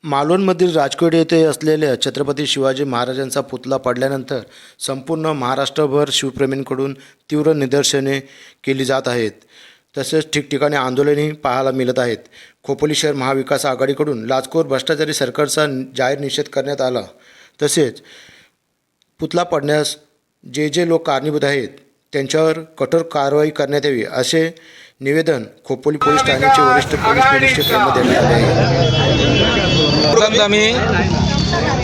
मालवणमधील राजकोट येथे असलेल्या छत्रपती शिवाजी महाराजांचा पुतळा पडल्यानंतर संपूर्ण महाराष्ट्रभर शिवप्रेमींकडून तीव्र निदर्शने केली जात आहेत. तसेच ठिकठिकाणी आंदोलनही पाहायला मिळत आहेत. खोपोली शहर महाविकास आघाडीकडून लाचखोर भ्रष्टाचारी सरकारचा जाहीर निषेध करण्यात आला. तसेच पुतळा पडण्यास जे लोक कारणीभूत आहेत त्यांच्यावर कठोर कारवाई करण्यात यावी असे निवेदन खोपोली पोलीस ठाण्याचे वरिष्ठ पोलीस निरीक्षक यांना देण्यात आले आहे. प्रथम आम्ही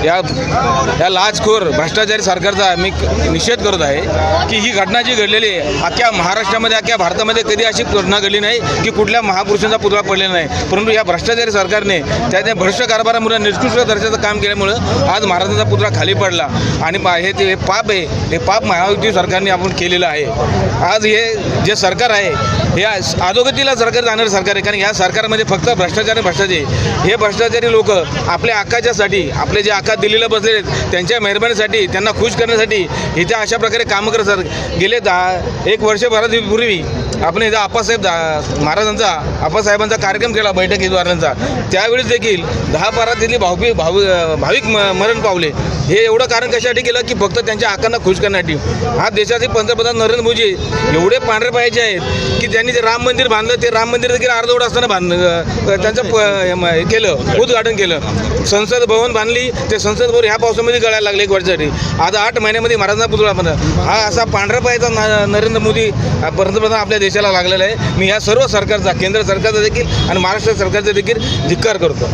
या लाचखोर भ्रष्टाचारी सरकारचा मी निषेध करत आहे की ही घटना जी घडलेली आहे अख्ख्या महाराष्ट्रामध्ये अख्ख्या भारतामध्ये कधी अशी घटना घडली नाही की कुठल्या महापुरुषांचा पुतळा पडलेला नाही. परंतु या भ्रष्टाचारी सरकारने त्या भ्रष्ट कारभारामुळे निकृष्ट दर्जाचं काम केल्यामुळं आज महाराजांचा पुतळा खाली पडला आणि हे पाप आहे. हे पाप महायुती सरकारने आपण केलेलं आहे. आज हे जे सरकार आहे हे अधोगतीला सरकार जाणारं सरकार आहे. कारण या सरकारमध्ये फक्त भ्रष्टाचारी हे भ्रष्टाचारी लोक आपल्या हक्काच्यासाठी आपले जे हक्कात दिल्लीला बसलेले आहेत त्यांच्या मेहरबानीसाठी त्यांना खुश करण्यासाठी इथे अशा प्रकारे कामं करत सर गेले 1 वर्षभरापूर्वी आपण इथं आप्पासाहेबांचा कार्यक्रम केला बैठकीद्वारांचा. त्यावेळेस देखील 10-12 तिथली भाविक मरण पावले. हे एवढं कारण कशासाठी केलं की फक्त त्यांच्या हक्कांना खुश करण्यासाठी. हा देशाचे पंतप्रधान नरेंद्र मोदी एवढे पांढरे पायाचे आहेत की त्यांनी जे राम मंदिर बांधलं ते राम मंदिर देखील अर्धवट असताना त्यांचं केलं उद्घाटन केलं. संसद भवन बांधली ते संसद भवन ह्या पावसामध्ये गळायला लागले 1 वर्षासाठी. आज 8 महिन्यामध्ये महाराजांचा पुतळा बनला. हा असा पांढऱ्या पायाचा नरेंद्र मोदी पंतप्रधान आपल्या देशाला लागलेला आहे. मी ह्या सर्व सरकारचा केंद्र सरकारचा देखील आणि महाराष्ट्र सरकारचा देखील धिक्कार करतो.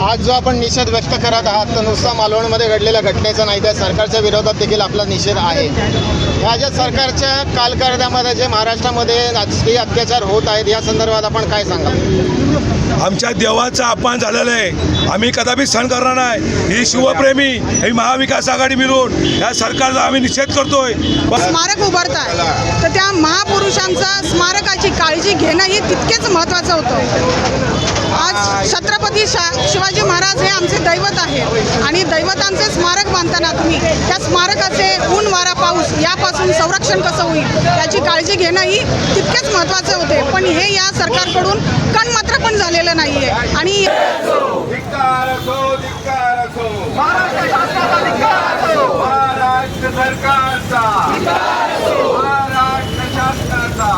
आज जो आपण निषेध व्यक्त करत आहात तर नुसता मालवणमध्ये घडलेल्या घटनेचा नाही तर सरकारच्या विरोधात देखील आपला निषेध आहे. ह्या ज्या सरकारच्या कालखंडामध्ये जे महाराष्ट्रामध्ये राजकीय अत्याचार होत आहेत या संदर्भात आपण काय सांगाल? आमच्या देवाचा अपमान झालेला आहे. आम्ही कदापि सहन करणार नाही. ही शिवप्रेमी ही महाविकास आघाडी मिळून या सरकारचा आम्ही निषेध करतोय. स्मारक उभारत आहे तर त्या महापुरुषांचा स्मारकाची काळजी घेणं हे तितकेच महत्त्वाचं होतं. आज छत्रपती शिवाजी महाराज हे आमचे दैवत आहेत आणि दैवतांचे स्मारक बांधताना तुम्ही त्या स्मारकाचे ऊन वारा पाऊस यापासून संरक्षण कसं होईल याची काळजी घेणं ही तितकेच महत्त्वाचे होते. पण हे या सरकारकडून कणमात्र पण झालेलं नाही आहे. आणि महाराष्ट्र सरकारचा महाराष्ट्र शासनाचा